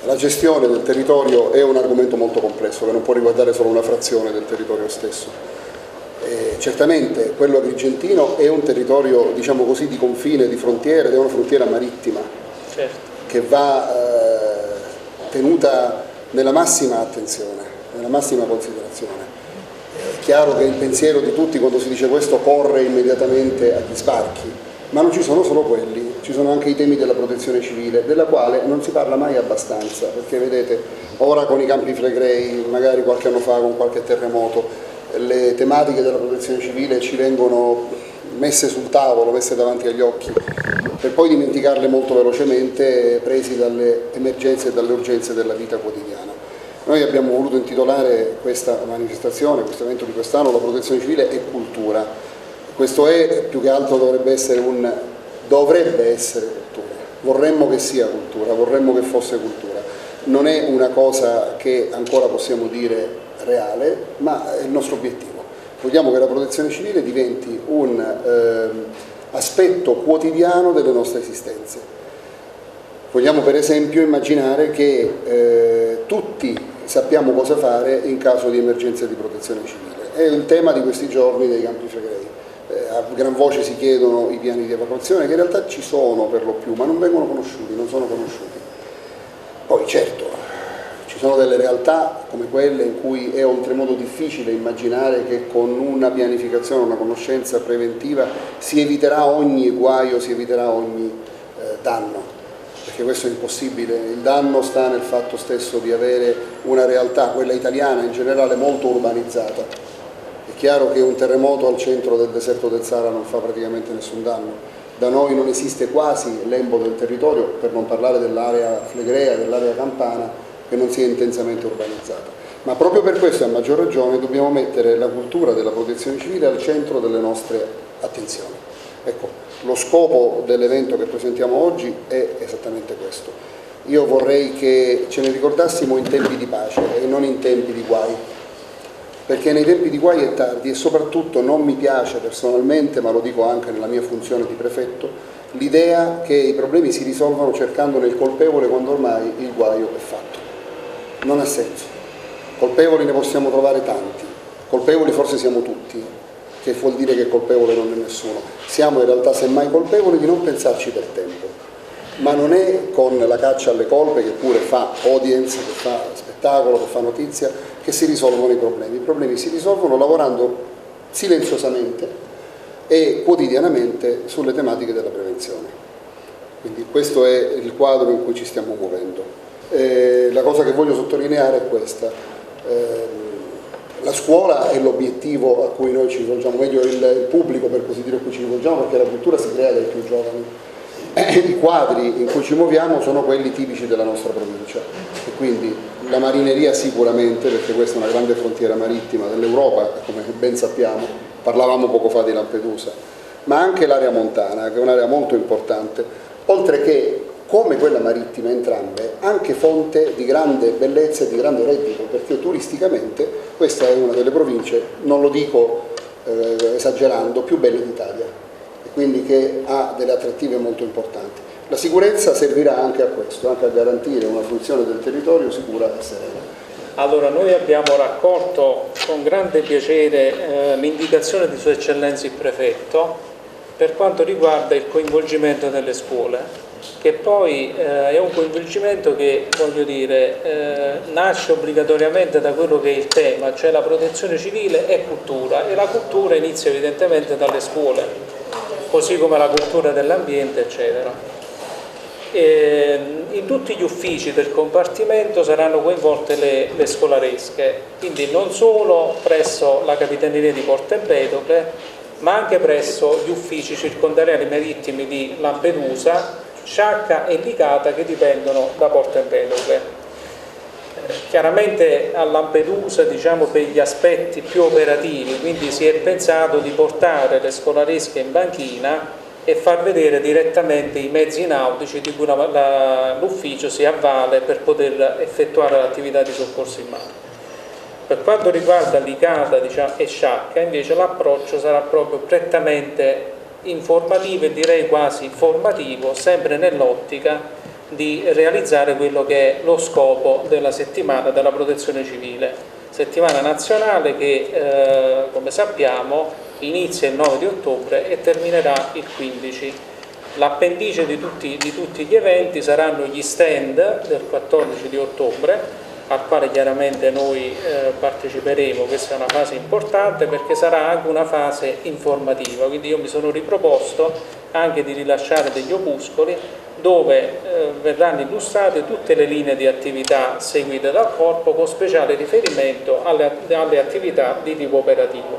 la gestione del territorio è un argomento molto complesso che non può riguardare solo una frazione del territorio stesso. Certamente quello agrigentino è un territorio, diciamo così, di confine, di frontiera, ed è una frontiera marittima, certo, che va tenuta nella massima attenzione, nella massima considerazione. È chiaro che il pensiero di tutti quando si dice questo corre immediatamente agli sbarchi, ma non ci sono solo quelli, ci sono anche i temi della protezione civile, della quale non si parla mai abbastanza, perché vedete, ora con i Campi Flegrei, magari qualche anno fa con qualche terremoto, le tematiche della protezione civile ci vengono messe sul tavolo, messe davanti agli occhi, per poi dimenticarle molto velocemente, presi dalle emergenze e dalle urgenze della vita quotidiana. Noi abbiamo voluto intitolare questa manifestazione, questo evento di quest'anno, la protezione civile e cultura. Questo è, più che altro, dovrebbe essere cultura. Vorremmo che sia cultura, vorremmo che fosse cultura. Non è una cosa che ancora possiamo dire reale, ma è il nostro obiettivo. Vogliamo che la protezione civile diventi un aspetto quotidiano delle nostre esistenze. Vogliamo per esempio immaginare che tutti sappiamo cosa fare in caso di emergenza di protezione civile. È il tema di questi giorni dei Campi Flegrei. A gran voce si chiedono i piani di evacuazione, che in realtà ci sono per lo più, ma non vengono conosciuti, non sono conosciuti. Poi certo, ci sono delle realtà come quelle in cui è oltremodo difficile immaginare che con una pianificazione, una conoscenza preventiva si eviterà ogni guaio, si eviterà ogni danno, perché questo è impossibile. Il danno sta nel fatto stesso di avere una realtà, quella italiana in generale, molto urbanizzata. È chiaro che un terremoto al centro del deserto del Sahara non fa praticamente nessun danno. Da noi non esiste quasi lembo del territorio, per non parlare dell'area flegrea, dell'area campana, che non sia intensamente urbanizzata. Ma proprio per questo, a maggior ragione, dobbiamo mettere la cultura della protezione civile al centro delle nostre attenzioni. Ecco, lo scopo dell'evento che presentiamo oggi è esattamente questo. Io vorrei che ce ne ricordassimo in tempi di pace e non in tempi di guai, perché nei tempi di guai è tardi, e soprattutto non mi piace personalmente, ma lo dico anche nella mia funzione di prefetto, l'idea che i problemi si risolvano cercandone il colpevole quando ormai il guaio è fatto. Non ha senso. Colpevoli ne possiamo trovare tanti, colpevoli forse siamo tutti, che vuol dire che colpevole non è nessuno. Siamo in realtà semmai colpevoli di non pensarci per tempo, ma non è con la caccia alle colpe, che pure fa audience, che fa spettacolo, che fa notizia, che si risolvono i problemi. I problemi si risolvono lavorando silenziosamente e quotidianamente sulle tematiche della prevenzione. Quindi questo è il quadro in cui ci stiamo muovendo. La cosa che voglio sottolineare è questa: la scuola è l'obiettivo a cui noi ci rivolgiamo, meglio il pubblico, per così dire, a cui ci rivolgiamo, perché la cultura si crea dai più giovani. I quadri in cui ci muoviamo sono quelli tipici della nostra provincia, e quindi la marineria sicuramente, perché questa è una grande frontiera marittima dell'Europa, come ben sappiamo, parlavamo poco fa di Lampedusa, ma anche l'area montana, che è un'area molto importante, oltre che, come quella marittima, entrambe anche fonte di grande bellezza e di grande reddito, perché turisticamente questa è una delle province, non lo dico esagerando, più belle d'Italia, e quindi che ha delle attrattive molto importanti. La sicurezza servirà anche a questo, anche a garantire una funzione del territorio sicura e serena. Allora, noi abbiamo raccolto con grande piacere l'indicazione di Sua Eccellenza il Prefetto per quanto riguarda il coinvolgimento delle scuole, che poi è un coinvolgimento che, voglio dire, nasce obbligatoriamente da quello che è il tema, cioè la protezione civile e cultura, e la cultura inizia evidentemente dalle scuole, così come la cultura dell'ambiente, eccetera. In tutti gli uffici del compartimento saranno coinvolte le scolaresche, quindi non solo presso la Capitaneria di Porto Empedocle, ma anche presso gli uffici circondariali marittimi di Lampedusa, Sciacca e Licata, che dipendono da Porto Empedocle. Chiaramente a Lampedusa, diciamo, per gli aspetti più operativi, quindi si è pensato di portare le scolaresche in banchina e far vedere direttamente i mezzi nautici di cui l'ufficio si avvale per poter effettuare l'attività di soccorso in mare. Per quanto riguarda Licata, diciamo, e Sciacca, invece l'approccio sarà proprio prettamente informativo e direi quasi formativo, sempre nell'ottica di realizzare quello che è lo scopo della settimana della protezione civile, settimana nazionale che come sappiamo inizia il 9 di ottobre e terminerà il 15. L'appendice di tutti gli eventi saranno gli stand del 14 di ottobre, al quale chiaramente noi parteciperemo. Questa è una fase importante perché sarà anche una fase informativa, quindi io mi sono riproposto anche di rilasciare degli opuscoli dove verranno illustrate tutte le linee di attività seguite dal Corpo con speciale riferimento alle attività di tipo operativo.